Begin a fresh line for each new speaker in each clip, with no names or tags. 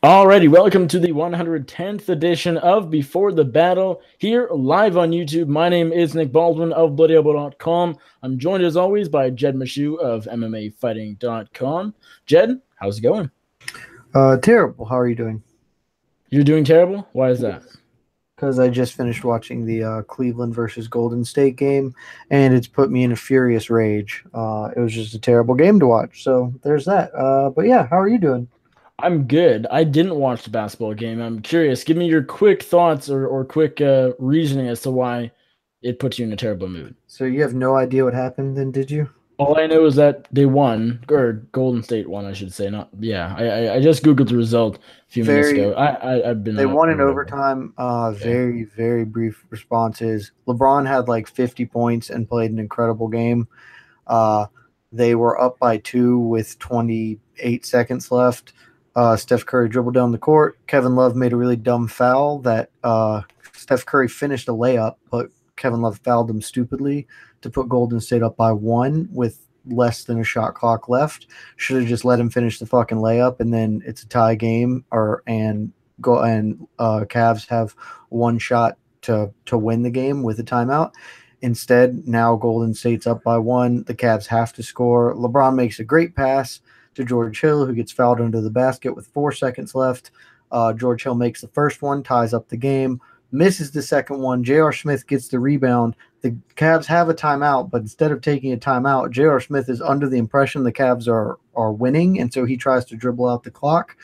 Alrighty, welcome to the 110th edition of Before the Battle, here live on YouTube. My name is Nick Baldwin of BloodyElbow.com. I'm joined as always by Jed Meshew of MMAfighting.com. Jed, how's it going?
Terrible. How are you doing?
You're doing terrible? Why is that?
Because I just finished watching the Cleveland versus Golden State game, and it's put me in a furious rage. It was just a terrible game to watch. So there's that. But yeah, how are you doing?
I'm good. I didn't watch the basketball game. I'm curious. Give me your quick thoughts or quick reasoning as to why it puts you in a terrible mood.
So you have no idea what happened, then, did you?
All I know is that they won, or Golden State won, I should say. Not, yeah. I just googled the result a few minutes
Very.
ago. I've been
They
out
won
or
in
whatever.
overtime.
Okay.
Very brief responses. LeBron had like 50 points and played an incredible game. Uh, they were up by two with 28 seconds left. Steph Curry dribbled down the court. Kevin Love made a really dumb foul that Steph Curry finished a layup, but Kevin Love fouled him stupidly to put Golden State up by one with less than a shot clock left. Should have just let him finish the fucking layup, and then it's a tie game. Cavs have one shot to win the game with a timeout. Instead, now Golden State's up by one. The Cavs have to score. LeBron makes a great pass to George Hill, who gets fouled under the basket with 4 seconds left. George Hill makes the first one, ties up the game, misses the second one. J.R. Smith gets the rebound. The Cavs have a timeout, but instead of taking a timeout, J.R. Smith is under the impression the Cavs are winning, and so he tries to dribble out the clock.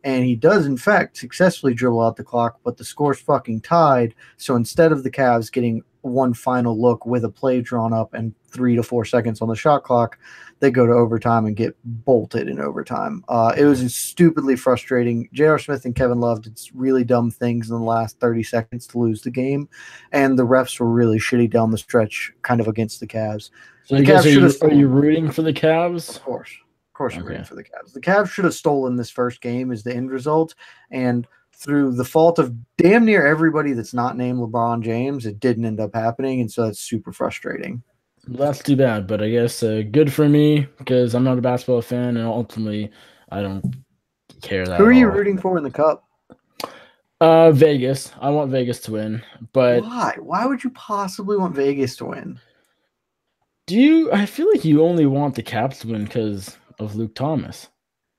And he does, in fact, successfully dribble out the clock, but the score's fucking tied. So instead of the Cavs getting one final look with a play drawn up and 3 to 4 seconds on the shot clock, they go to overtime and get bolted in overtime. It was stupidly frustrating. J.R. Smith and Kevin Love did really dumb things in the last 30 seconds to lose the game, and the refs were really shitty down the stretch, kind of against the Cavs.
So I
The
guess
Cavs should have
are you
stolen.
rooting for the Cavs?
Of course. Of course, you're rooting
Okay.
for the Cavs. The Cavs should have stolen this first game as the end result, and through the fault of damn near everybody that's not named LeBron James, it didn't end up happening, and so that's super frustrating.
Well, that's too bad, but I guess good for me because I'm not a basketball fan, and ultimately I don't care that
Who
at
are you
all.
rooting for in the Cup?
Vegas. I want Vegas to win, but
Why? Why would you possibly want Vegas to win?
do you? I feel like you only want the Caps to win because of Luke Thomas.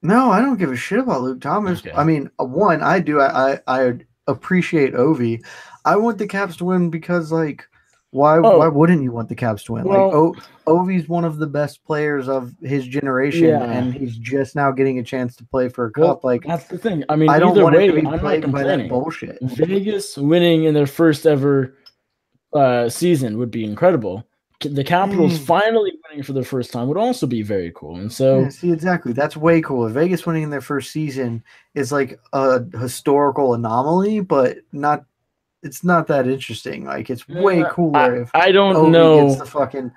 No, I don't give a shit about Luke Thomas. I
Okay.
mean, one, I do. I appreciate Ovi. I want the Caps to win because, like, why
Oh,
wouldn't you want the Caps to win? Like,
well,
Ovi's one of the best players of his generation,
yeah.
and he's just now getting a chance to play for a cup.
Well,
Like,
that's the thing. I mean,
I don't
either
want him to
way,
be
I'm not
plagued by that
complaining.
bullshit.
Vegas winning in their first ever season would be incredible. The Capitals
Mm.
finally winning for the first time would also be very cool. And
Yeah,
so,
see, exactly. That's way cooler. Vegas winning in their first season is like a historical anomaly, but not. It's not that interesting. Like, it's way cooler if
I don't
Ovi gets the
know.
fucking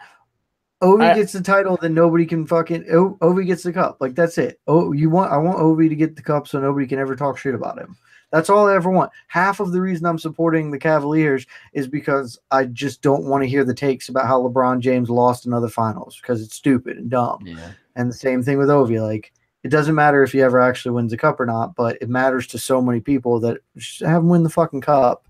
Ovi
I
gets the title, then nobody can fucking Ovi gets the cup. Like, that's it. Oh, I want Ovi to get the cup so nobody can ever talk shit about him. That's all I ever want. Half of the reason I'm supporting the Cavaliers is because I just don't want to hear the takes about how LeBron James lost another finals because it's stupid and dumb.
yeah.
And the same thing with Ovi. Like, it doesn't matter if he ever actually wins a cup or not, but it matters to so many people that just have him win the fucking cup.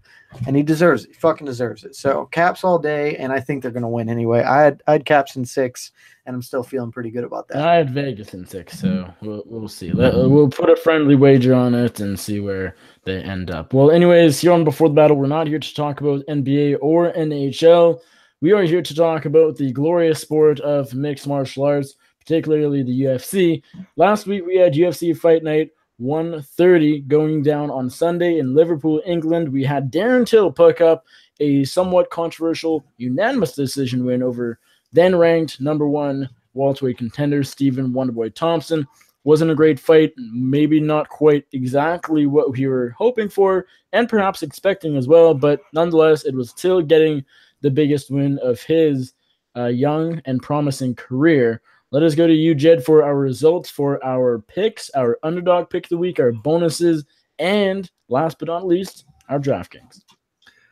And he deserves it. He fucking deserves it. So Caps all day, and I think they're gonna win anyway. I had Caps in 6, and I'm still feeling pretty good about
And
that.
I had Vegas in 6, so we'll see. We'll put a friendly wager on it and see where they end up. Well, anyways, here on Before the Battle, we're not here to talk about NBA or NHL. We are here to talk about the glorious sport of mixed martial arts, particularly the UFC. Last week we had UFC Fight Night 130 going down on Sunday in Liverpool, England. We had Darren Till pick up a somewhat controversial unanimous decision win over then ranked number one welterweight contender Stephen Wonderboy Thompson. Wasn't a great fight, maybe not quite exactly what we were hoping for and perhaps expecting as well, but nonetheless, it was still getting the biggest win of his young and promising career. Let us go to you, Jed, for our results, for our picks, our underdog pick of the week, our bonuses, and last but not least, our DraftKings.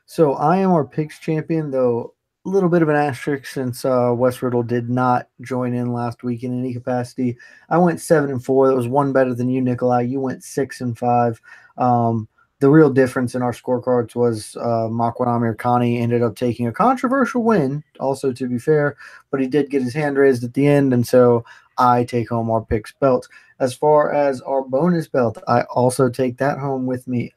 So I am our picks champion, though. little bit of an asterisk since West Riddle did not join in last week in any capacity. I went 7-4. That was one better than you, Nikolai. You went 6-5. The real difference in our scorecards was Makwan Khani ended up taking a controversial win, also to be fair, but he did get his hand raised at the end, and so I take home our picks belt. As far as our bonus belt, I also take that home with me.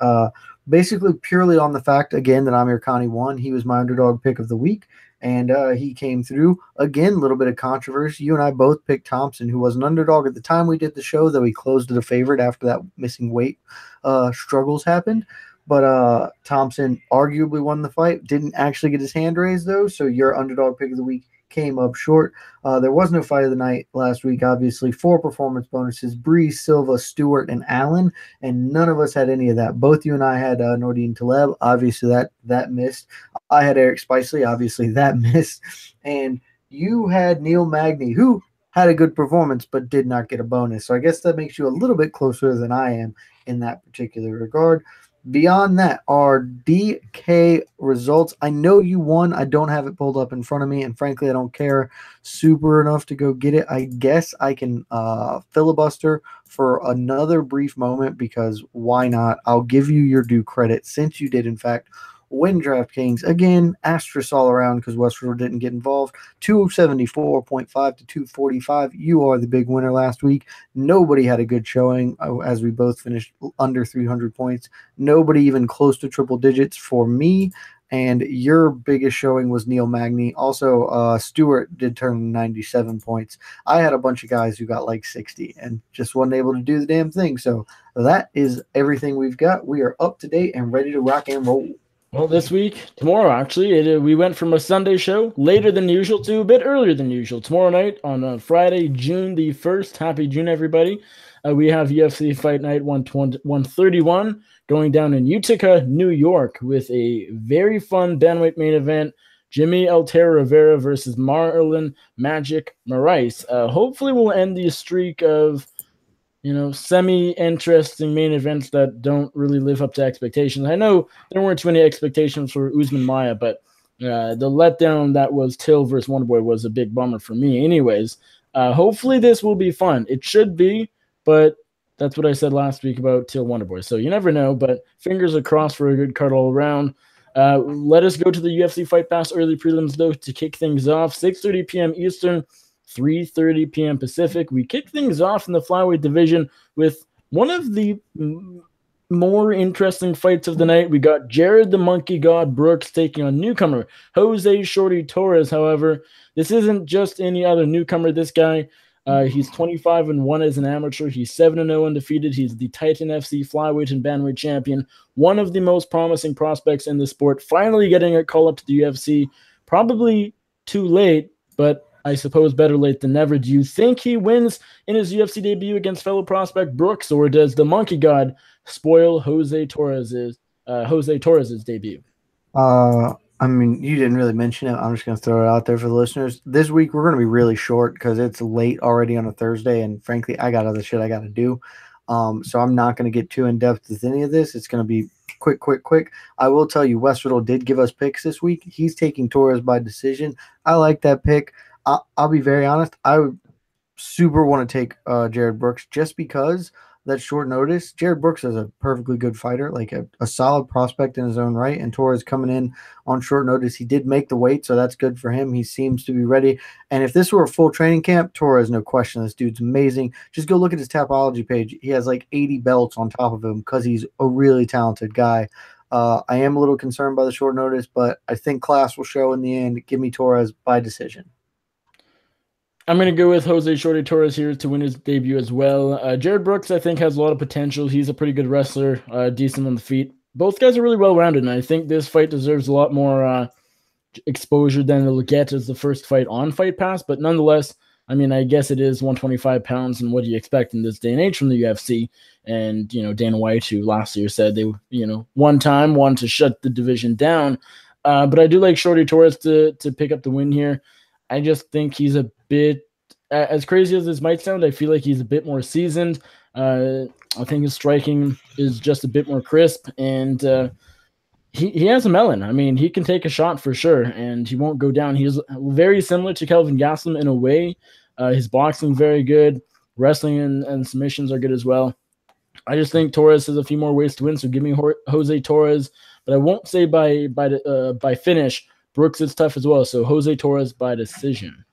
Basically, purely on the fact, again, that Amir Khani won. He was my underdog pick of the week, and he came through. Again, a little bit of controversy. You and I both picked Thompson, who was an underdog at the time we did the show, though he closed it a favorite after that missing weight struggles happened. But Thompson arguably won the fight. Didn't actually get his hand raised, though, so your underdog pick of the week came up short. There was no fight of the night last week, obviously. 4 performance bonuses: Breeze, Silva, Stewart, and Allen, and none of us had any of that. Both you and I had Nordine Taleb. Obviously, that missed. I had Eric Spicely. Obviously, that missed. And you had Neil Magny, who had a good performance but did not get a bonus. So I guess that makes you a little bit closer than I am in that particular regard. Beyond that, our DK results. I know you won. I don't have it pulled up in front of me, and frankly, I don't care super enough to go get it. I guess I can filibuster for another brief moment because why not? I'll give you your due credit since you did, in fact, win DraftKings. Again, asterisk all around because Westfield didn't get involved. 274.5 to 245. You are the big winner last week. Nobody had a good showing as we both finished under 300 points. Nobody even close to triple digits for me. And your biggest showing was Neil Magny. Also, Stewart did turn 97 points. I had a bunch of guys who got like 60 and just wasn't able to do the damn thing. So that is everything we've got. We are up to date and ready to rock and roll.
Well, this week, tomorrow actually, we went from a Sunday show later than usual to a bit earlier than usual. Tomorrow night on Friday, June the 1st. Happy June, everybody. We have UFC Fight Night 131 going down in Utica, New York, with a very fun bantamweight main event. Jimmy Altera Rivera versus Marlon Magic Moraes. Hopefully, we'll end the streak of semi-interesting main events that don't really live up to expectations. I know there weren't too many expectations for Usman Maya, but the letdown that was Till versus Wonderboy was a big bummer for me. Anyways, hopefully this will be fun. It should be, but that's what I said last week about Till Wonderboy. So you never know, but fingers are crossed for a good card all around. Let us go to the UFC Fight Pass early prelims, though, to kick things off. 6:30 p.m. Eastern, 3:30 p.m. Pacific. We kick things off in the flyweight division with one of the more interesting fights of the night. We got Jared the Monkey God Brooks taking on newcomer Jose Shorty Torres. However, this isn't just any other newcomer. This guy, he's 25-1 as an amateur. He's 7-0 undefeated. He's the Titan FC flyweight and bantamweight champion. One of the most promising prospects in the sport. Finally getting a call up to the UFC. Probably too late, but I suppose better late than never. Do you think he wins in his UFC debut against fellow prospect Brooks, or does the Monkey God spoil Jose Torres's debut?
I mean, you didn't really mention it. I'm just going to throw it out there for the listeners. This week, we're going to be really short because it's late already on a Thursday, and frankly, I got other shit I got to do. So I'm not going to get too in-depth with any of this. It's going to be quick. I will tell you, Westfield did give us picks this week. He's taking Torres by decision. I like that pick. I'll be very honest. I would super want to take Jared Brooks just because that's short notice. Jared Brooks is a perfectly good fighter, like a solid prospect in his own right. And Torres coming in on short notice. He did make the weight, so that's good for him. He seems to be ready. And if this were a full training camp, Torres, no question, this dude's amazing. Just go look at his Tapology page. He has like 80 belts on top of him because he's a really talented guy. I am a little concerned by the short notice, but I think class will show in the end. Give me Torres by decision.
I'm going to go with Jose Shorty Torres here to win his debut as well. Jared Brooks, I think, has a lot of potential. He's a pretty good wrestler, decent on the feet. Both guys are really well-rounded, and I think this fight deserves a lot more exposure than it'll get as the first fight on Fight Pass. But nonetheless, I mean, I guess it is 125 pounds, and what do you expect in this day and age from the UFC? And, Dana White, who last year said they, one time wanted to shut the division down. But I do like Shorty Torres to pick up the win here. I just think he's a bit, as crazy as this might sound, I feel like he's a bit more seasoned. I think his striking is just a bit more crisp. And he has a melon. I mean, he can take a shot for sure, and he won't go down. He's very similar to Kelvin Gastelum in a way. His boxing very good, wrestling and submissions are good as well. I just think Torres has a few more ways to win, so give me Jose Torres, but I won't say by finish. Brooks is tough as well, so Jose Torres by decision.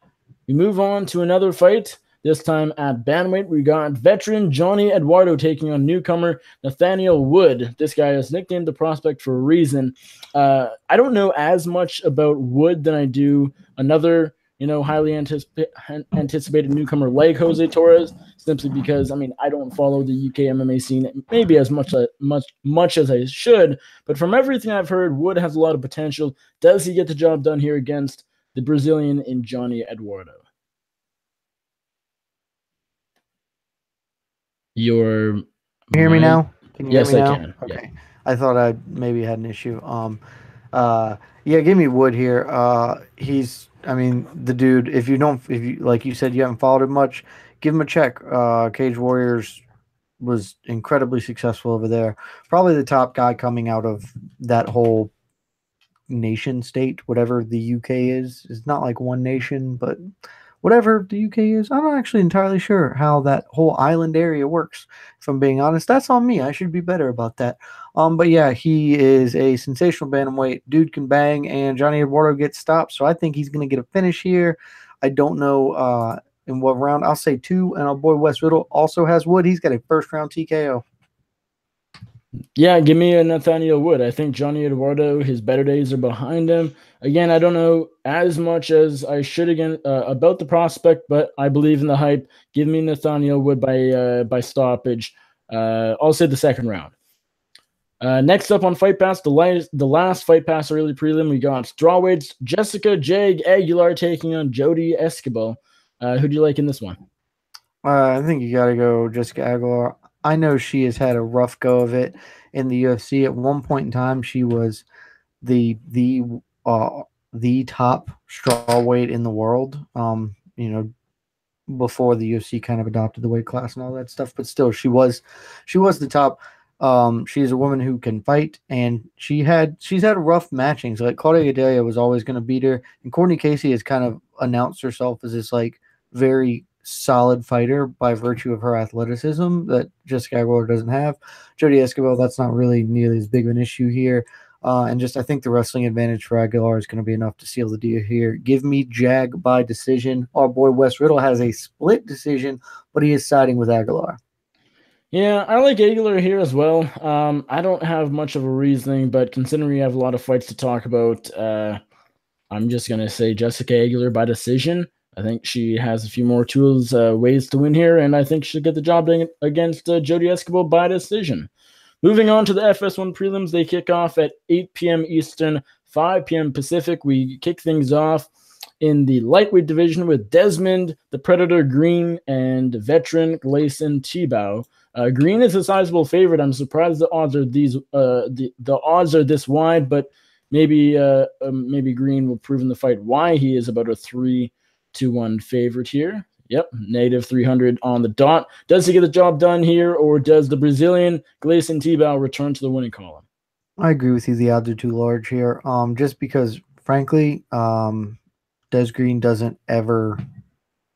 We move on to another fight. This time at bantamweight, we got veteran Johnny Eduardo taking on newcomer Nathaniel Wood. This guy is nicknamed the Prospect for a reason. I don't know as much about Wood than I do another, highly anticipated newcomer like Jose Torres, simply because, I mean, I don't follow the UK MMA scene maybe as much as I should. But from everything I've heard, Wood has a lot of potential. Does he get the job done here against the Brazilian in Johnny Eduardo? Your
Can you hear me
mic.
now? Can you
Yes,
hear
I
me now?
can. Yeah.
Okay. I thought I maybe had an issue. Yeah, give me Wood here. I mean, the dude. If you like you said, you haven't followed him much, give him a check. Cage Warriors was incredibly successful over there. Probably the top guy coming out of that whole nation state, whatever the UK is. It's not like one nation, but whatever the UK is. I'm not actually entirely sure how that whole island area works. If I'm being honest, that's on me. I should be better about that. But yeah, he is a sensational bantamweight. Dude can bang, and Johnny Eduardo gets stopped, so I think he's going to get a finish here. I don't know in what round. I'll say 2, and our boy Wes Riddle also has Wood. He's got a first round TKO.
Yeah, give me a Nathaniel Wood. I think Johnny Eduardo, his better days are behind him. Again, I don't know as much as I should again about the prospect, but I believe in the hype. Give me Nathaniel Wood by stoppage. I'll say the second round. Next up on Fight Pass, the last Fight Pass early prelim, we got strawweights Jessica Jag Aguilar taking on Jody Escobar. Who do you like in this one?
I think you got to go Jessica Aguilar. I know she has had a rough go of it in the UFC. At one point in time, she was the the uh, the top strawweight in the world. Before the UFC kind of adopted the weight class and all that stuff, but still, she was the top. She's a woman who can fight, and she's had rough matchings. Like Claudia Gadelha was always going to beat her, and Courtney Casey has kind of announced herself as this like very solid fighter by virtue of her athleticism that Jessica Aguilar doesn't have. Jody Escobar, that's not really nearly as big of an issue here. And just I think the wrestling advantage for Aguilar is going to be enough to seal the deal here. Give me Jag by decision. Our boy Wes Riddle has a split decision, but he is siding with Aguilar.
Yeah, I like Aguilar here as well. I don't have much of a reasoning, but considering we have a lot of fights to talk about, I'm just gonna say Jessica Aguilar by decision. I think she has a few more tools, ways to win here, and I think she'll get the job done against Jody Escobar by decision. Moving on to the FS1 prelims, they kick off at 8 p.m. Eastern, 5 p.m. Pacific. We kick things off in the lightweight division with Desmond, the Predator Green, and veteran Gleison Tebow. Green is a sizable favorite. I'm surprised the odds are the odds are this wide, but maybe Green will prove in the fight why he is about a 3-1 favorite here. Yep, negative 300 on the dot. Does he get the job done here, or does the Brazilian Gleison Tebow return to the winning column?
I agree with you. The odds are too large here. Just because, frankly, Des Green doesn't ever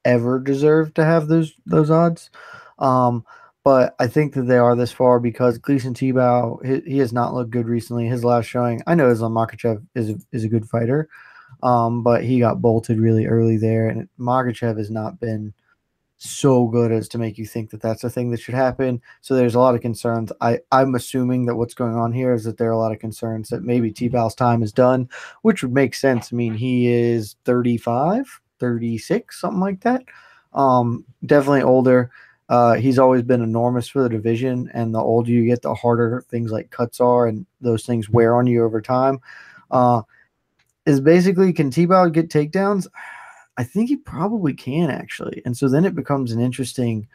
deserve to have those odds. But I think that they are this far because Gleison Tebow, he has not looked good recently. His last showing, I know Islam Makhachev is a good fighter, but he got bolted really early there, and Makhachev has not been so good as to make you think that that's a thing that should happen. So there's a lot of concerns. I'm assuming that what's going on here is that there are a lot of concerns that maybe Tebow's time is done, which would make sense. I mean, he is 35, 36, something like that. Definitely older. He's always been enormous for the division, and the older you get, the harder things like cuts are, and those things wear on you over time. Is basically, can Tebow get takedowns? I think he probably can, actually. And so then it becomes an interesting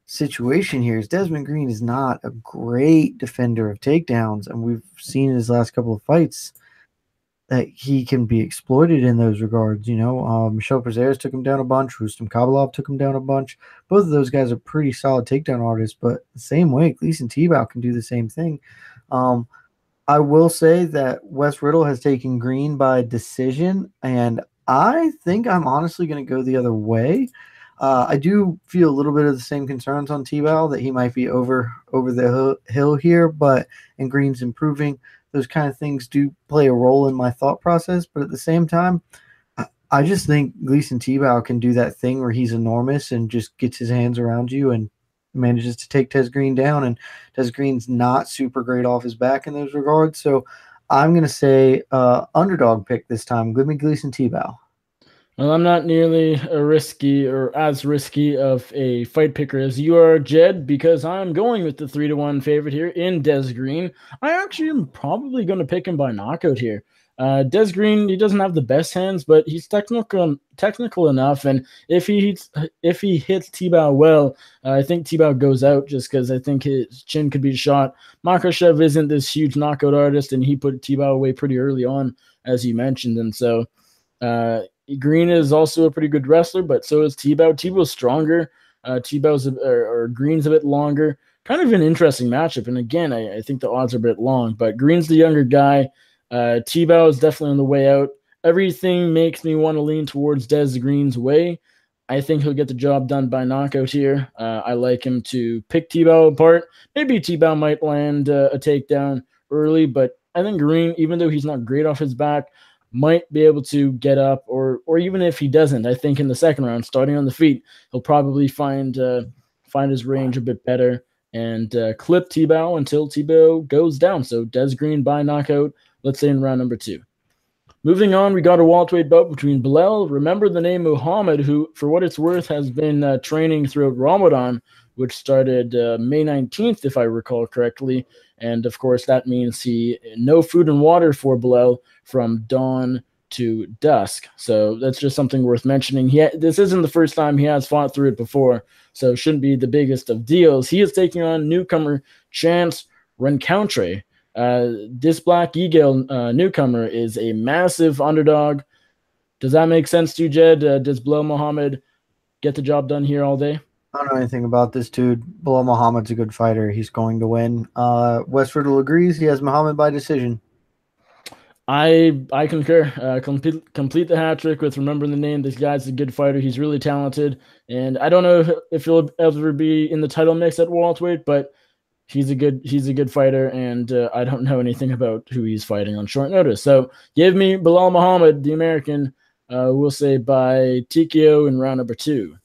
situation here. Is Desmond Green is not a great defender of takedowns, and we've seen in his last couple of fights that he can be exploited in those regards. Michel Prazeres took him down a bunch. Rustam Kabalov took him down a bunch. Both of those guys are pretty solid takedown artists, but the same way, Gleison Tebow can do the same thing. I will say that Wes Riddle has taken Green by decision, and I think I'm honestly going to go the other way. I do feel a little bit of the same concerns on T-Bow that he might be over the hill here, but and Green's improving. Those kind of things do play a role in my thought process, but at the same time, I just think Gleason Tebow can do that thing where he's enormous and just gets his hands around you and manages to take Tez Green down. And Tez Green's not super great off his back in those regards. So I'm going to say underdog pick this time. Give me Gleason Tebow.
Well, I'm not nearly a risky or as risky of a fight picker as you are, Jed, because I'm going with the 3-1 favorite here in Des Green. I actually am probably going to pick him by knockout here. Des Green, he doesn't have the best hands, but he's technical enough, and if he hits T-Bow well, I think T-Bow goes out just because I think his chin could be shot. Makhachev isn't this huge knockout artist, and he put T-Bow away pretty early on, as you mentioned, and so. Uh, Green is also a pretty good wrestler, but so is T-Bow. T-Bow's stronger. Or Green's a bit longer. Kind of an interesting matchup. And again, I think the odds are a bit long, but Green's the younger guy. T-Bow is definitely on the way out. Everything makes me want to lean towards Des Green's way. I think he'll get the job done by knockout here. I like him to pick T-Bow apart. Maybe T-Bow might land a takedown early, but I think Green, even though he's not great off his back, might be able to get up, or even if he doesn't, I think in the second round, starting on the feet, he'll probably find his range a bit better and clip T-Bow until T-Bow goes down. So Des Green by knockout, let's say in round number 2. Moving on, we got a welterweight bout between Bilal. Remember the name Muhammad, who, for what it's worth, has been training throughout Ramadan, which started May 19th, if I recall correctly. And of course, that means no food and water for Bilal from dawn to dusk. So that's just something worth mentioning. This isn't the first time he has fought through it before, so it shouldn't be the biggest of deals. He is taking on newcomer Chance Rencountre. This Black Eagle newcomer is a massive underdog. Does that make sense to you, Jed? Does Bilal Muhammad get the job done here all day?
I don't know anything about this dude. Bilal Muhammad's a good fighter. He's going to win. Wes Riddle agrees. He has Muhammad by decision.
I concur. Complete the hat trick with remembering the name. This guy's a good fighter. He's really talented, and I don't know if he'll ever be in the title mix at welterweight, but he's a good fighter, and I don't know anything about who he's fighting on short notice. So give me Bilal Muhammad, the American. We'll say by TKO in round number 2.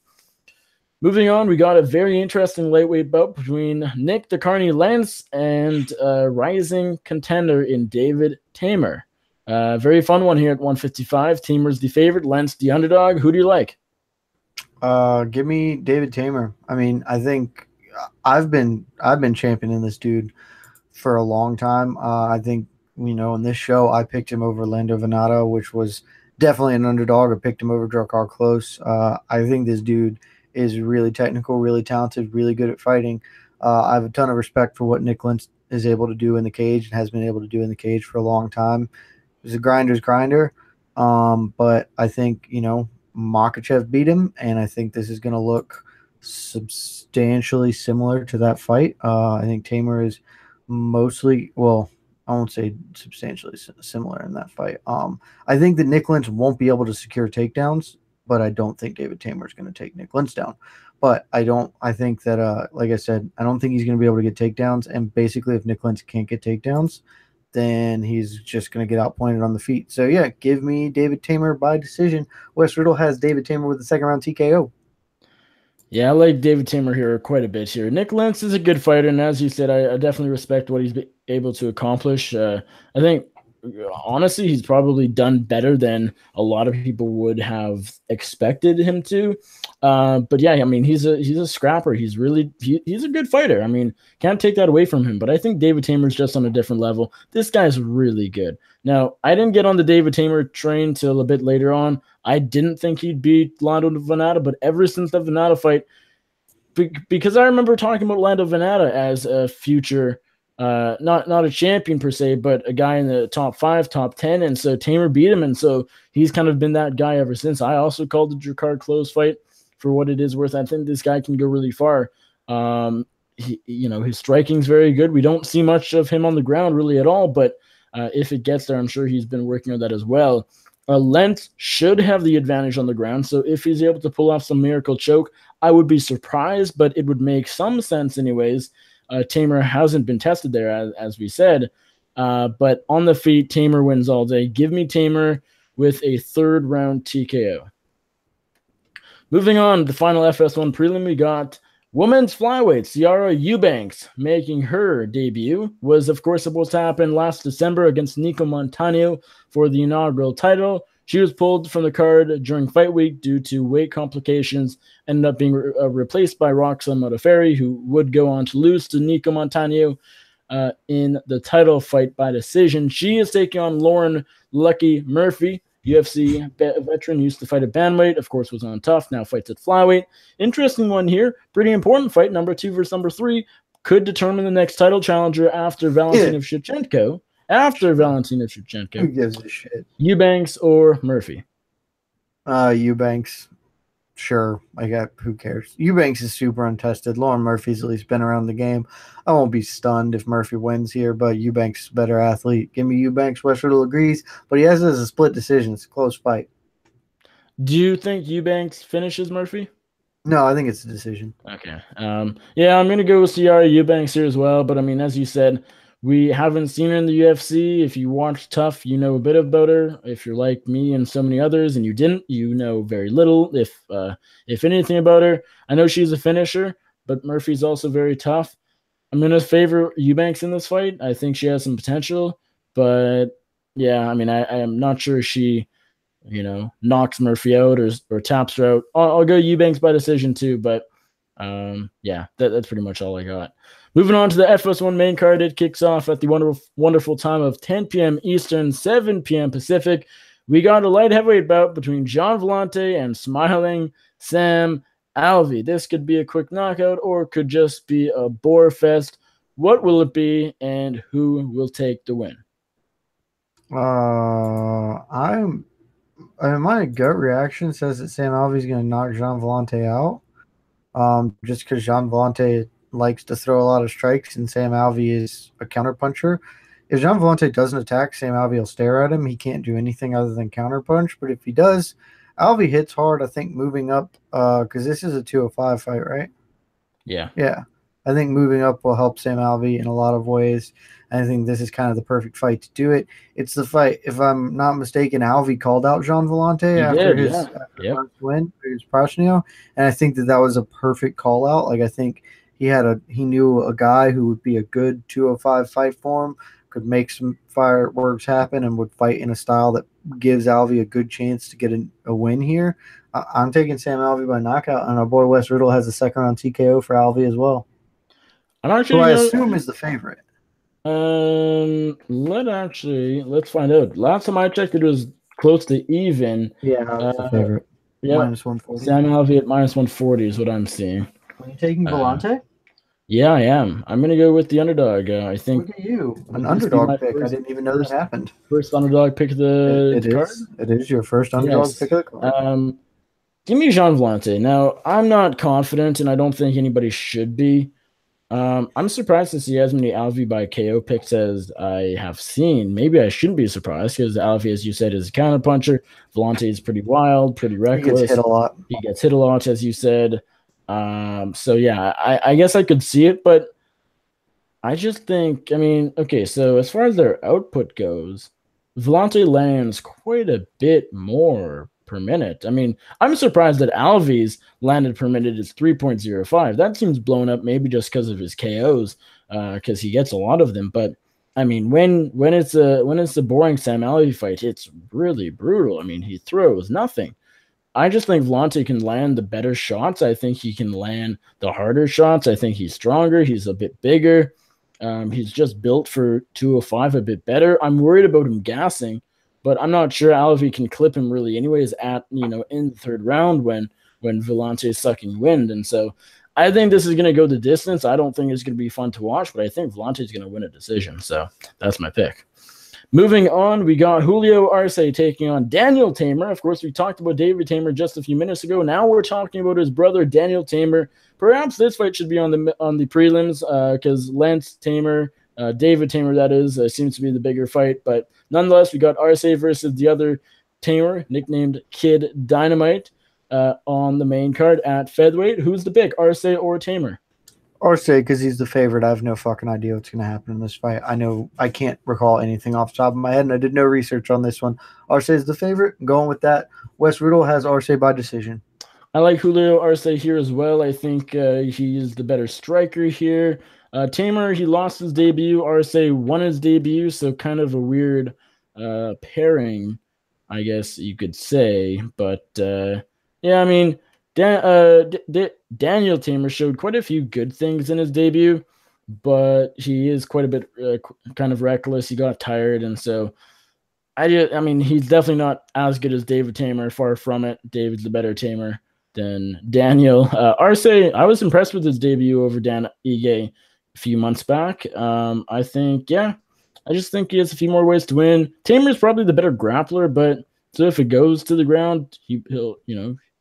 Moving on, we got a very interesting lightweight bout between Nick the Carney Lentz and rising contender in David Tamer. Very fun one here at 155. Tamer's the favorite, Lentz the underdog. Who do you like?
Give me David Tamer. I mean, I think I've been championing this dude for a long time. I think in this show I picked him over Lando Venado, which was definitely an underdog. I picked him over Drakkar Klose. I think this dude is really technical, really talented, really good at fighting. I have a ton of respect for what Nick Lentz is able to do in the cage and has been able to do in the cage for a long time. He's a grinder's grinder. But I think, Makhachev beat him, and I think this is going to look substantially similar to that fight. I think Tamer is mostly, well, I won't say substantially similar in that fight. I think that Nick Lentz won't be able to secure takedowns, but I don't think David Tamer is going to take Nick Lentz down. But I think that, like I said, I don't think he's going to be able to get takedowns. And basically, if Nick Lentz can't get takedowns, then he's just going to get outpointed on the feet. So, yeah, give me David Tamer by decision. Wes Riddle has David Tamer with the second round TKO.
Yeah, I like David Tamer here quite a bit here. Nick Lentz is a good fighter, and as you said, I definitely respect what he's able to accomplish. I think, honestly, he's probably done better than a lot of people would have expected him to. But yeah, I mean, he's a scrapper. He's a good fighter. I mean, can't take that away from him. But I think David Tamer's just on a different level. This guy's really good. Now, I didn't get on the David Tamer train till a bit later on. I didn't think he'd beat Lando Venata, but ever since the Venata fight, because I remember talking about Lando Venata as a future, not a champion per se, but a guy in the top 5, top 10, and so Tamer beat him, and so he's kind of been that guy ever since. I also called the Drakkar Klose fight for what it is worth. I think this guy can go really far. his striking's very good. We don't see much of him on the ground really at all, but if it gets there, I'm sure he's been working on that as well. Lentz should have the advantage on the ground, so if he's able to pull off some miracle choke, I would be surprised, but it would make some sense anyways. Tamer hasn't been tested there, as we said, but on the feet, Tamer wins all day. Give me Tamer with a third-round TKO. Moving on, the final FS1 prelim, we got women's flyweight Ciara Eubanks making her debut. Was, of course, supposed to happen last December against Nico Montano for the inaugural title. She was pulled from the card during fight week due to weight complications, ended up being replaced by Roxanne Modafferi, who would go on to lose to Nico Montano in the title fight by decision. She is taking on Lauren Lucky Murphy, UFC veteran, used to fight at bantamweight, of course was on tough, now fights at flyweight. Interesting one here, pretty important fight, number 2 versus number 3, could determine the next title challenger after Valentina Shevchenko.
Who gives a shit?
Eubanks or Murphy?
Eubanks. Sure, who cares? Eubanks is super untested. Lauren Murphy's at least been around the game. I won't be stunned if Murphy wins here, but Eubanks is a better athlete. Give me Eubanks. West Riddle agrees, but he has it as a split decision. It's a close fight.
Do you think Eubanks finishes Murphy?
No, I think it's a decision.
Okay. Yeah, I'm going to go with Ciara Eubanks here as well, but I mean, as you said, we haven't seen her in the UFC. If you watch Tough, you know a bit about her. If you're like me and so many others and you didn't, you know very little, if anything about her. I know she's a finisher, but Murphy's also very tough. I'm going to favor Eubanks in this fight. I think she has some potential, but yeah, I mean, I am not sure she, knocks Murphy out or taps her out. I'll go Eubanks by decision too, but yeah, that's pretty much all I got. Moving on to the FS1 main card, it kicks off at the wonderful time of 10 p.m. Eastern, 7 p.m. Pacific. We got a light heavyweight bout between John Vellante and smiling Sam Alvey. This could be a quick knockout or could just be a bore fest. What will it be, and who will take the win?
My gut reaction says that Sam Alvey's going to knock John Vellante out. Just because John Vellante likes to throw a lot of strikes and Sam Alvey is a counterpuncher. If John Vellante doesn't attack, Sam Alvey will stare at him. He can't do anything other than counterpunch. But if he does, Alvey hits hard, I think, moving up, because this is a 205 fight, right?
Yeah.
Yeah. I think moving up will help Sam Alvey in a lot of ways. I think this is kind of the perfect fight to do it. It's the fight, if I'm not mistaken, Alvey called out John Vellante after his win against Prachnio, and I think that was a perfect call out. Like, I think he knew a guy who would be a good 205 fight for him, could make some fireworks happen, and would fight in a style that gives Alvey a good chance to get a win here. I'm taking Sam Alvey by knockout, and our boy Wes Riddle has a second round TKO for Alvey as well. Who I assume is the favorite.
Let's find out. Last time I checked, it was close to even.
Yeah, that's the favorite.
Yeah,
minus 140.
Sam Alvey at minus 140 is what I'm seeing.
Are you taking Vellante?
Yeah, I am. I'm gonna go with the underdog. I think.
Look at you, an underdog pick. I didn't even know this happened.
First underdog pick of the card.
It is your first underdog pick of the card.
Give me Jean Vellante. Now, I'm not confident, and I don't think anybody should be. I'm surprised to see as many Alvey by KO picks as I have seen. Maybe I shouldn't be surprised because Alvey, as you said, is a counterpuncher. Vellante is pretty wild, pretty reckless.
He
gets hit a lot, as you said. So yeah, I guess I could see it, but I just think, okay, so as far as their output goes, Vellante lands quite a bit more per minute. I'm surprised that Alvey's landed per minute is 3.05. That seems blown up, maybe just because of his KOs, because he gets a lot of them. But when it's a boring Sam Alvey fight, it's really brutal. He throws nothing. I just think Vellante can land the better shots. I think he can land the harder shots. I think he's stronger. He's a bit bigger. He's just built for 205 a bit better. I'm worried about him gassing, but I'm not sure Alvey can clip him really anyways in the third round when Vellante is sucking wind. And so I think this is going to go the distance. I don't think it's going to be fun to watch, but I think Vellante is going to win a decision. So that's my pick. Moving on, we got Julio Arce taking on Daniel Tamer. Of course, we talked about David Tamer just a few minutes ago. Now we're talking about his brother Daniel Tamer. Perhaps this fight should be on the prelims because Lance Tamer, David Tamer, that is, seems to be the bigger fight. But nonetheless, we got Arce versus the other Tamer, nicknamed Kid Dynamite, on the main card at featherweight. Who's the pick, Arce or Tamer?
Arce, because he's the favorite. I have no fucking idea what's going to happen in this fight. I can't recall anything off the top of my head, and I did no research on this one. Arce is the favorite. I'm going with that. Wes Riddle has Arce by decision.
I like Julio Arce here as well. I think he is the better striker here. Tamer, he lost his debut. Arce won his debut, so kind of a weird pairing, I guess you could say. But yeah, I mean, Daniel Tamer showed quite a few good things in his debut, but he is quite a bit kind of reckless. He got tired, and so I mean, he's definitely not as good as David Tamer. Far from it. David's the better Tamer than Daniel. Arce, I was impressed with his debut over Dan Ige a few months back. I think, yeah, I just think he has a few more ways to win. Tamer's probably the better grappler, but so if it goes to the ground, he'll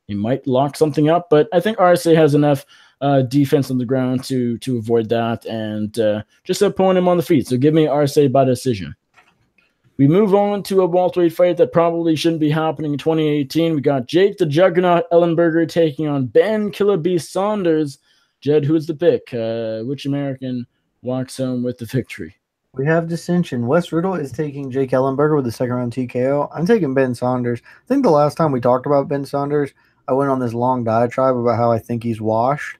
he might lock something up, but I think Arce has enough defense on the ground to avoid that and just opponent him on the feet. So give me Arce by decision. We move on to a welterweight fight that probably shouldn't be happening in 2018. We got Jake the Juggernaut Ellenberger taking on Ben Killer Beast Saunders. Jed, who's the pick? Which American walks home with the victory?
We have dissension. Wes Riddle is taking Jake Ellenberger with the second round TKO. I'm taking Ben Saunders. I think the last time we talked about Ben Saunders, I went on this long diatribe about how I think he's washed,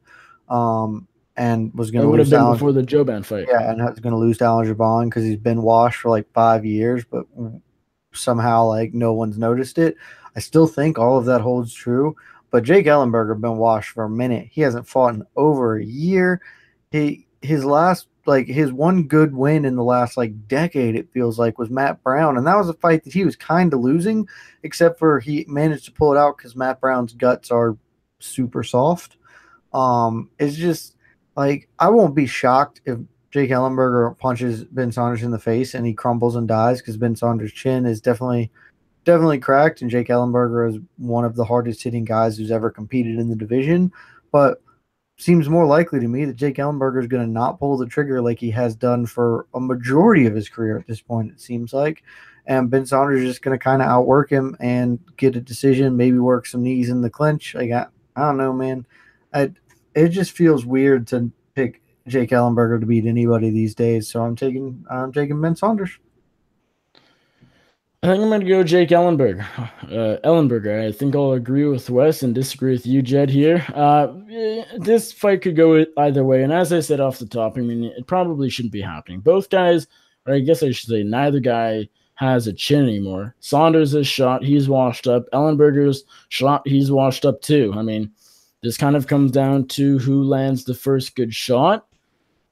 and was going to lose.
It would have been before the Joban fight.
Yeah, and I was going to lose to Alan Jabon because he's been washed for like 5 years, but somehow like no one's noticed it. I still think all of that holds true, but Jake Ellenberger been washed for a minute. He hasn't fought in over a year. His one good win in the last like decade, it feels like, was Matt Brown, and that was a fight that he was kind of losing, except for he managed to pull it out because Matt Brown's guts are super soft. It's just like I won't be shocked if Jake Ellenberger punches Ben Saunders in the face and he crumbles and dies because Ben Saunders' chin is definitely cracked, and Jake Ellenberger is one of the hardest hitting guys who's ever competed in the division. But seems more likely to me that Jake Ellenberger is going to not pull the trigger like he has done for a majority of his career at this point, it seems like. And Ben Saunders is just going to kind of outwork him and get a decision, maybe work some knees in the clinch. Like, I don't know, man. It just feels weird to pick Jake Ellenberger to beat anybody these days. So I'm taking Ben Saunders.
I think I'm going to go Jake Ellenberger. I think I'll agree with Wes and disagree with you, Jed, here. This fight could go either way. And as I said off the top, I mean, it probably shouldn't be happening. Both guys, or I guess I should say neither guy has a chin anymore. Saunders is shot. He's washed up. Ellenberger's shot. He's washed up too. I mean, this kind of comes down to who lands the first good shot.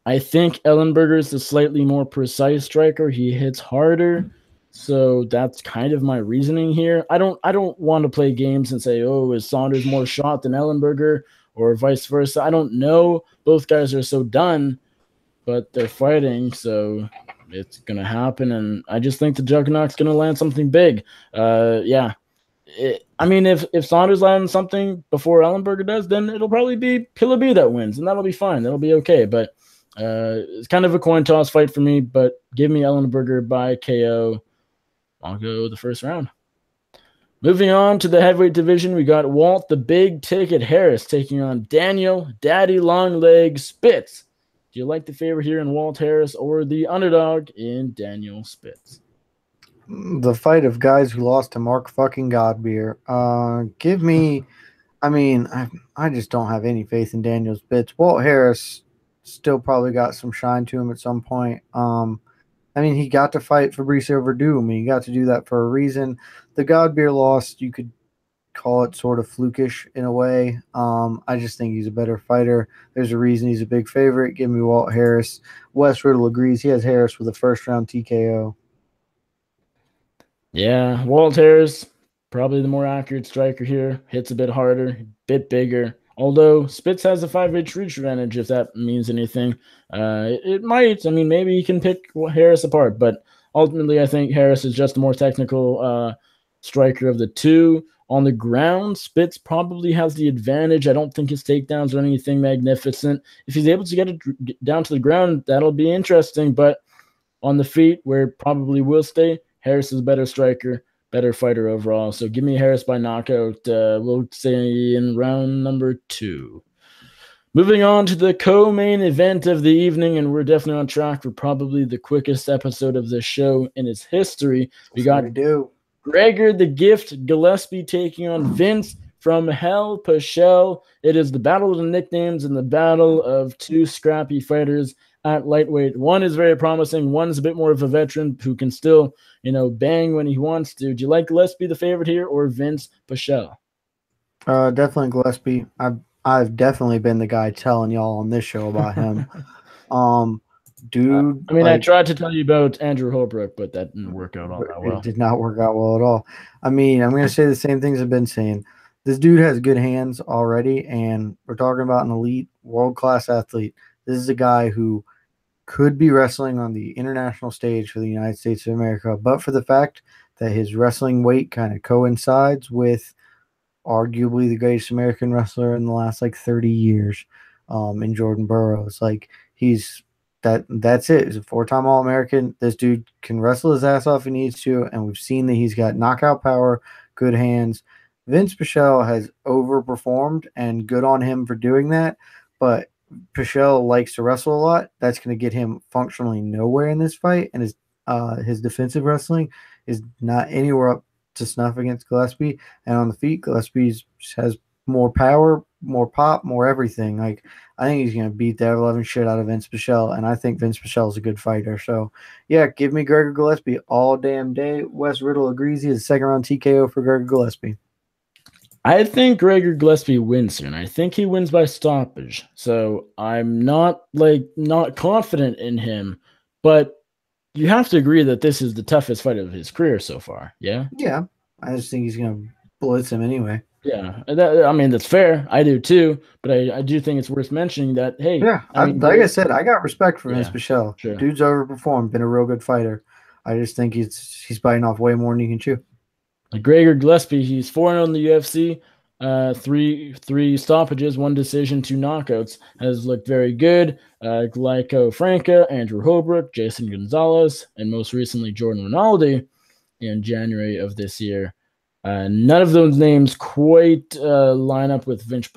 I think Ellenberger is the slightly more precise striker. He hits harder. So that's kind of my reasoning here. I don't want to play games and say, oh, is Saunders more shot than Ellenberger or vice versa. I don't know. Both guys are so done, but they're fighting, so it's going to happen. And I just think the Juggernaut's going to land something big. Yeah. I mean, if Saunders lands something before Ellenberger does, then it'll probably be Killer B that wins, and that'll be fine. That'll be okay. But it's kind of a coin toss fight for me, but give me Ellenberger by KO. I'll go the first round. Moving on to the heavyweight division, we got Walt the Big Ticket Harris taking on Daniel Daddy Long Leg Spitz. Do you like the favorite here in Walt Harris or the underdog in Daniel Spitz?
The fight of guys who lost to Mark fucking Godbeer. Give me, I mean, I just don't have any faith in Daniel Spitz. Walt Harris still probably got some shine to him at some point. I mean, he got to fight Fabricio Verdum. I mean, he got to do that for a reason. The Godbeer loss, you could call it sort of flukish in a way. I just think he's a better fighter. There's a reason he's a big favorite. Give me Walt Harris. Wes Riddle agrees. He has Harris with a first-round TKO.
Yeah, Walt Harris, probably the more accurate striker here. Hits a bit harder, a bit bigger. Although Spitz has a 5-inch reach advantage, if that means anything. It might. I mean, maybe he can pick Harris apart, but ultimately, I think Harris is just the more technical striker of the two. On the ground, Spitz probably has the advantage. I don't think his takedowns are anything magnificent. If he's able to get it down to the ground, that'll be interesting. But on the feet, where it probably will stay, Harris is a better striker, better fighter overall. So give me Harris by knockout. We'll say in round number 2. Moving on to the co-main event of the evening, and we're definitely on track for probably the quickest episode of this show in its history. We got Gregor the Gift Gillespie taking on Vince from Hell Pichel. It is the battle of the nicknames and the battle of two scrappy fighters at lightweight. One is very promising. One's a bit more of a veteran who can still, bang when he wants to. Do you like Gillespie the favorite here or Vince Pichel?
Definitely Gillespie. I've definitely been the guy telling y'all on this show about him. Dude.
I tried to tell you about Andrew Holbrook, but that didn't work out all that well.
It did not work out well at all. I'm going to say the same things I've been saying. This dude has good hands already, and we're talking about an elite, world-class athlete. This is a guy who could be wrestling on the international stage for the United States of America, but for the fact that his wrestling weight kind of coincides with arguably the greatest American wrestler in the last 30 years, in Jordan Burroughs. That's it. He's a 4-time All-American. This dude can wrestle his ass off if he needs to, and we've seen that he's got knockout power, good hands. Vince Pichel has overperformed, and good on him for doing that, but Pichel likes to wrestle a lot. That's going to get him functionally nowhere in this fight, and his defensive wrestling is not anywhere up to snuff against Gillespie. And on the feet, Gillespie has more power, more pop, more everything. I think he's going to beat the ever-loving shit out of Vince Pichel, and I think Vince Pichel is a good fighter. So, yeah, give me Gregor Gillespie all damn day. Wes Riddle agrees. He has a second-round TKO for Gregor Gillespie.
I think Gregor Gillespie wins soon. I think he wins by stoppage. So I'm not confident in him, but you have to agree that this is the toughest fight of his career so far. Yeah.
Yeah, I just think he's going to blitz him anyway.
Yeah, that's fair. I do too, but I do think it's worth mentioning that. Hey,
yeah, I said, I got respect for Vince Pichel.
Sure.
Dude's overperformed, been a real good fighter. I just think he's biting off way more than he can chew.
Gregor Gillespie, he's 4-0 in the UFC, three stoppages, 1 decision, 2 knockouts. Has looked very good. Glyco Franca, Andrew Holbrook, Jason Gonzalez, and most recently Jordan Rinaldi in January of this year. None of those names quite line up with Vince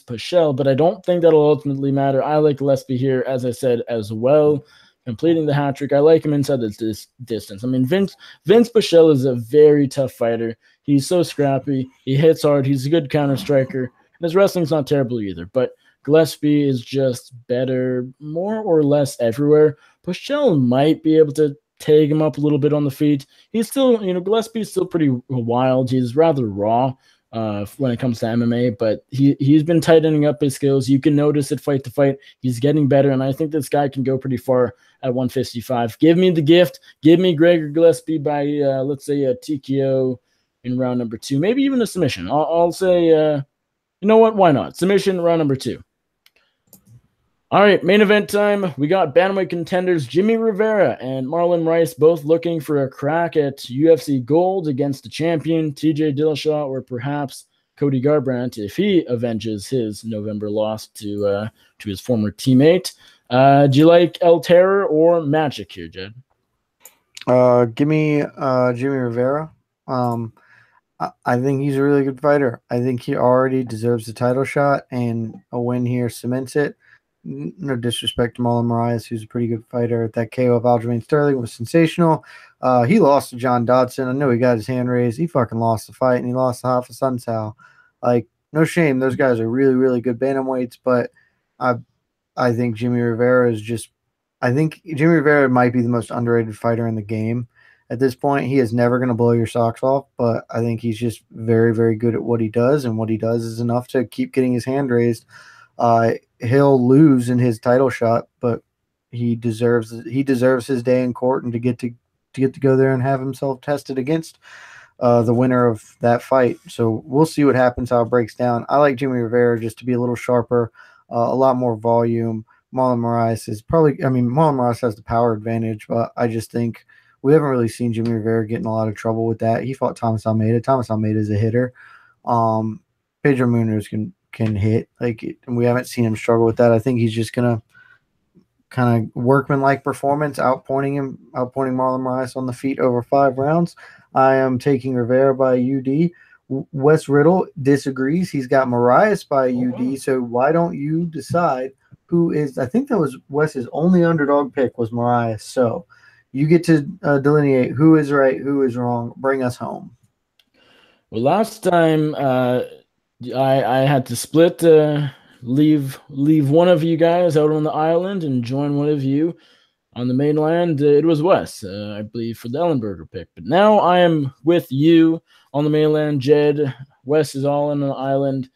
Pichel, but I don't think that'll ultimately matter. I like Gillespie here, as I said, as well. Completing the hat trick. I like him inside this distance. Vince Pichel is a very tough fighter. He's so scrappy. He hits hard. He's a good counter striker. And his wrestling's not terrible either. But Gillespie is just better, more or less everywhere. Pichel might be able to tag him up a little bit on the feet. He's still, Gillespie's still pretty wild. He's rather raw when it comes to MMA, but he's been tightening up his skills. You can notice it fight to fight. He's getting better, and I think this guy can go pretty far at 155. Give me the gift. Give me Gregor Gillespie by, let's say, a TKO in round number 2. Maybe even a submission. I'll say, you know what? Why not? Submission, round number 2. All right, main event time. We got bantamweight contenders Jimmy Rivera and Marlon Moraes both looking for a crack at UFC gold against the champion TJ Dillashaw, or perhaps Cody Garbrandt if he avenges his November loss to his former teammate. Do you like El Terror or Magic here, Jed?
Give me Jimmy Rivera. I think he's a really good fighter. I think he already deserves the title shot, and a win here cements it. No disrespect to Marlon Moraes, who's a pretty good fighter. That KO of Aljamain Sterling was sensational. He lost to John Dodson. I know he got his hand raised. He fucking lost the fight, and he lost to Hafa Sunsao. No shame. Those guys are really, really good bantamweights, but I think Jimmy Rivera is just – I think Jimmy Rivera might be the most underrated fighter in the game at this point. He is never going to blow your socks off, but I think he's just very, very good at what he does, and what he does is enough to keep getting his hand raised. He'll lose in his title shot, but he deserves his day in court, and to get to go there and have himself tested against the winner of that fight. So we'll see what happens, how it breaks down. I like Jimmy Rivera just to be a little sharper, a lot more volume. Marlon Moraes has the power advantage, but I just think We haven't really seen Jimmy Rivera get in a lot of trouble with that. He fought Thomas Almeida. Thomas Almeida is a hitter. Pedro Munoz can hit, and we haven't seen him struggle with that. I think he's just gonna kind of workmanlike performance, outpointing Marlon Moraes on the feet over 5 rounds. I am taking Rivera by UD. Wes Riddle disagrees. He's got Moraes by UD. So why don't you decide who is? I think that was Wes's only underdog pick was Moraes. So you get to delineate who is right, who is wrong. Bring us home.
Well, last time I had to split, leave one of you guys out on the island and join one of you on the mainland. It was Wes, I believe, for the Ellenberger pick. But now I am with you on the mainland, Jed. Wes is all on the island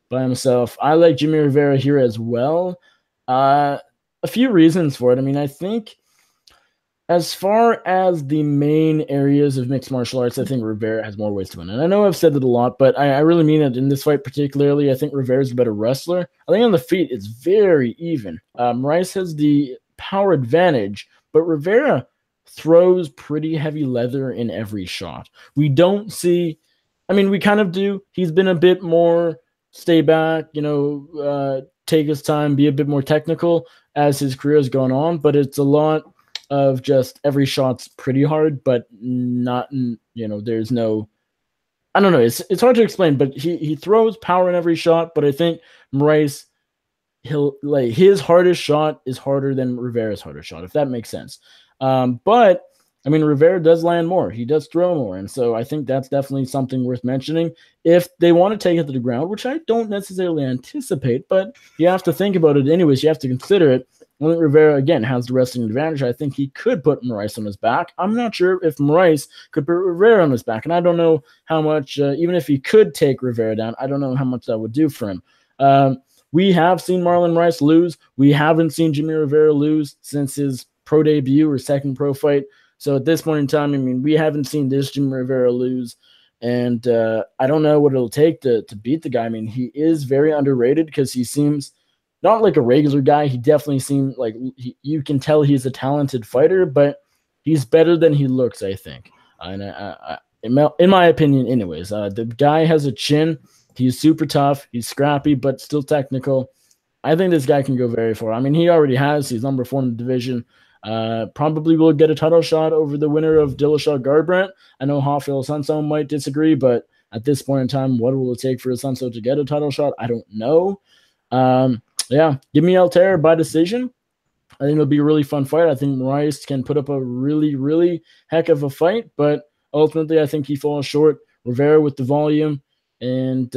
by himself. I like Jimmy Rivera here as well. A few reasons for it. I mean, I think as far as the main areas of mixed martial arts, I think Rivera has more ways to win. And I know I've said it a lot, but I really mean it in this fight particularly. I think Rivera's a better wrestler. I think on the feet, it's very even. Moraes has the power advantage, but Rivera throws pretty heavy leather in every shot. We don't see, I mean, we kind of do. He's been a bit more stay back, take his time, be a bit more technical as his career has gone on, but it's a lot of just every shot's pretty hard, but not, there's no, I don't know. It's hard to explain, but he throws power in every shot, but I think Moraes, his hardest shot is harder than Rivera's hardest shot, if that makes sense. But I mean, Rivera does land more. He does throw more. And so I think that's definitely something worth mentioning. If they want to take it to the ground, which I don't necessarily anticipate, but you have to think about it anyways. You have to consider it. I think Rivera, again, has the wrestling advantage. I think he could put Moraes on his back. I'm not sure if Moraes could put Rivera on his back. And I don't know how much, even if he could take Rivera down, I don't know how much that would do for him. We have seen Marlon Moraes lose. We haven't seen Jimmy Rivera lose since his pro debut or second pro fight. So at this point in time, I mean, we haven't seen this Jimmy Rivera lose. And I don't know what it'll take to beat the guy. I mean, he is very underrated because he seems not like a regular guy. He definitely seems like you can tell he's a talented fighter, but he's better than he looks, I think. And in my opinion, anyways, the guy has a chin. He's super tough. He's scrappy, but still technical. I think this guy can go very far. I mean, he already has. He's number 4 in the division. Probably will get a title shot over the winner of Dillashaw Garbrandt. I know Rafael Sanso might disagree, but at this point in time, what will it take for Sanso to get a title shot? I don't know. Yeah, give me Altair by decision. I think it'll be a really fun fight. I think Moraes can put up a really, really heck of a fight, but ultimately I think he falls short. Rivera with the volume, and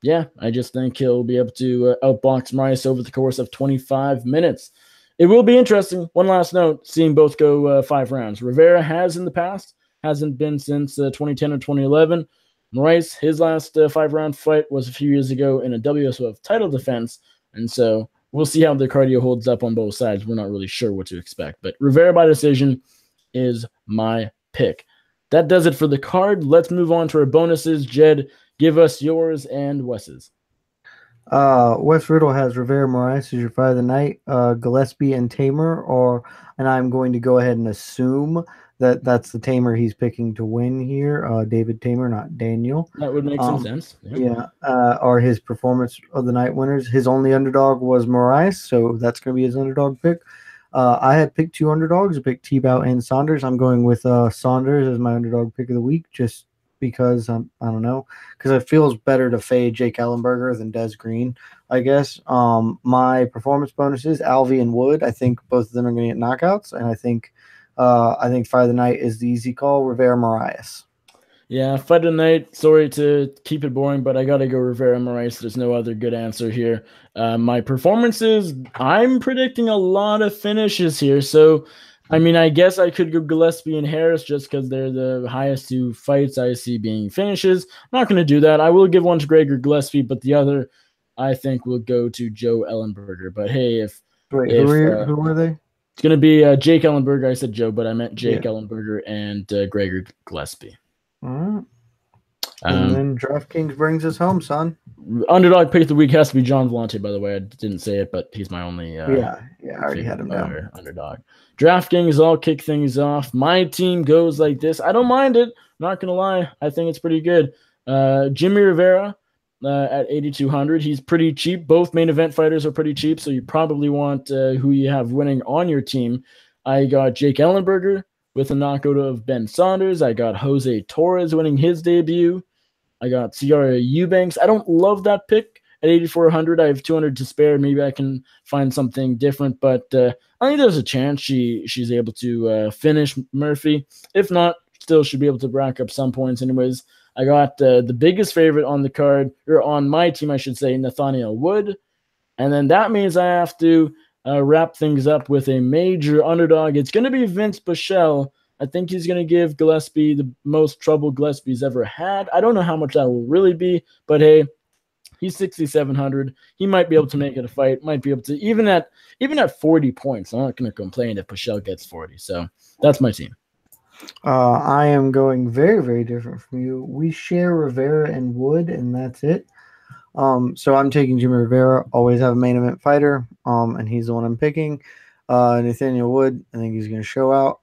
yeah, I just think he'll be able to outbox Moraes over the course of 25 minutes. It will be interesting. One last note, seeing both go 5 rounds. Rivera has in the past, hasn't been since 2010 or 2011. Moraes, his last 5-round fight was a few years ago in a WSOF title defense, and so we'll see how the cardio holds up on both sides. We're not really sure what to expect, but Rivera by decision is my pick. That does it for the card. Let's move on to our bonuses. Jed, give us yours and Wes's.
Wes Riddle has Rivera Moraes as your fight of the night. Gillespie and Tamer and I'm going to go ahead and assume that that's the Tamer he's picking to win here. David Tamer, not Daniel.
That would make some sense. Yep.
Yeah. Are his performance of the night winners. His only underdog was Moraes, so that's going to be his underdog pick. I had picked 2 underdogs. I picked T-Bow and Saunders. I'm going with Saunders as my underdog pick of the week, just because I don't know, because it feels better to fade Jake Ellenberger than Des Green, I guess. My performance bonuses, Alvey and Wood. I think both of them are going to get knockouts, and I think fight of the night is the easy call, Rivera Moraes.
Yeah, fight of the night. Sorry to keep it boring, but I got to go Rivera Moraes. There's no other good answer here. My performances, I'm predicting a lot of finishes here. So, I mean, I guess I could go Gillespie and Harris just because they're the highest 2 fights I see being finishes. I'm not going to do that. I will give one to Gregor Gillespie, but the other I think will go to Joe Ellenberger. But hey,
who were they?
It's going to be Jake Ellenberger. I said Joe, but I meant Jake Ellenberger and Gregor Gillespie.
All right. And then DraftKings brings us home, son.
underdog pick of the week has to be John Vellante, by the way. I didn't say it, but he's my only
Yeah, I already had him down.
underdog. DraftKings, I'll kick things off. My team goes like this. I don't mind it. Not going to lie. I think it's pretty good. Jimmy Rivera at 8,200. He's pretty cheap. Both main event fighters are pretty cheap, so you probably want who you have winning on your team. I got Jake Ellenberger with a knockout of Ben Saunders. I got Jose Torres winning his debut. I got Ciara Eubanks. I don't love that pick at 8,400. I have 200 to spare. Maybe I can find something different, but I think there's a chance she's able to finish Murphy. If not, still should be able to rack up some points anyways. I got the biggest favorite on the card, or on my team, I should say, Nathaniel Wood. And then that means I have to wrap things up with a major underdog. It's going to be Vince Bichelle. I think he's going to give Gillespie the most trouble Gillespie's ever had. I don't know how much that will really be, but hey, he's 6,700. He might be able to make it a fight. Might be able to even at 40 points. I'm not going to complain if Bichelle gets 40. So that's my team.
I am going very, very different from you. We share Rivera and Wood, and that's it. So I'm taking Jimmy Rivera. Always have a main event fighter. And he's the one I'm picking. Nathaniel Wood, I think he's going to show out.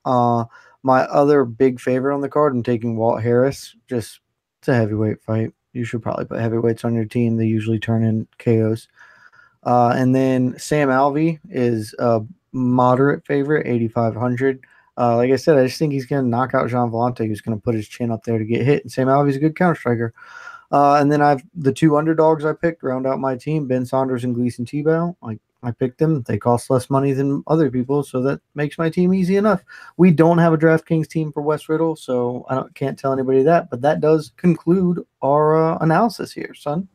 My other big favorite on the card, I'm taking Walt Harris. Just it's a heavyweight fight. You should probably put heavyweights on your team. They usually turn in KOs. And then Sam Alvey is a moderate favorite, 8,500. Like I said, I just think he's going to knock out Jean Vellante, who's going to put his chin up there to get hit. And Sam Alvey's a good counter striker. And then I've the two underdogs I picked round out my team, Ben Saunders and Gleason Tebow. I picked them. They cost less money than other people, so that makes my team easy enough. We don't have a DraftKings team for Wes Riddle, so I can't tell anybody that. But that does conclude our analysis here, son.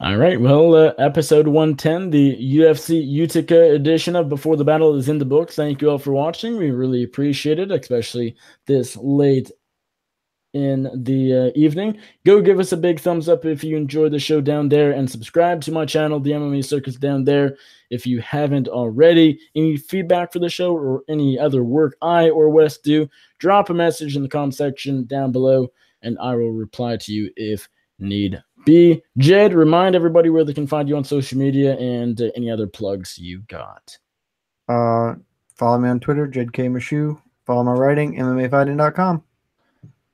All right. Well, episode 110, the UFC Utica edition of Before the Battle is in the books. Thank you all for watching. We really appreciate it, especially this late in the evening. Go give us a big thumbs up if you enjoyed the show down there, and subscribe to my channel, the MMA Circus, down there if you haven't already. Any feedback for the show or any other work I or Wes do, drop a message in the comment section down below, and I will reply to you if need be. Jed, remind everybody where they can find you on social media and any other plugs you got.
Follow me on Twitter, Jed K. Meshew. Follow my writing, MMAfighting.com.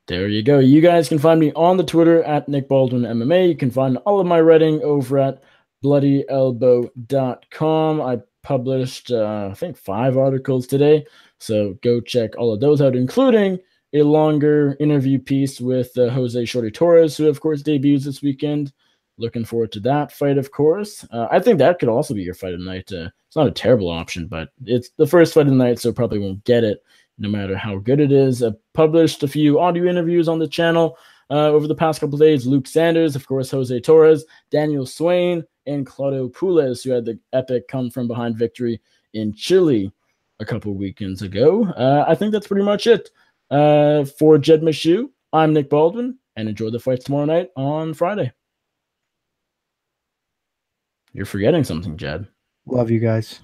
There you go. You guys can find me on the Twitter at Nick Baldwin MMA. You can find all of my writing over at bloodyelbow.com. I published, I think, 5 articles today. So go check all of those out, including a longer interview piece with Jose Shorty Torres, who, of course, debuts this weekend. Looking forward to that fight, of course. I think that could also be your fight of the night. It's not a terrible option, but it's the first fight of the night, so probably won't get it no matter how good it is. I published a few audio interviews on the channel over the past couple of days. Luke Sanders, of course, Jose Torres, Daniel Swain, and Claudio Pules, who had the epic come-from-behind victory in Chile a couple weekends ago. I think that's pretty much it. For Jed Meshew, I'm Nick Baldwin, and enjoy the fights tomorrow night on Friday. You're forgetting something, Jed.
Love you guys.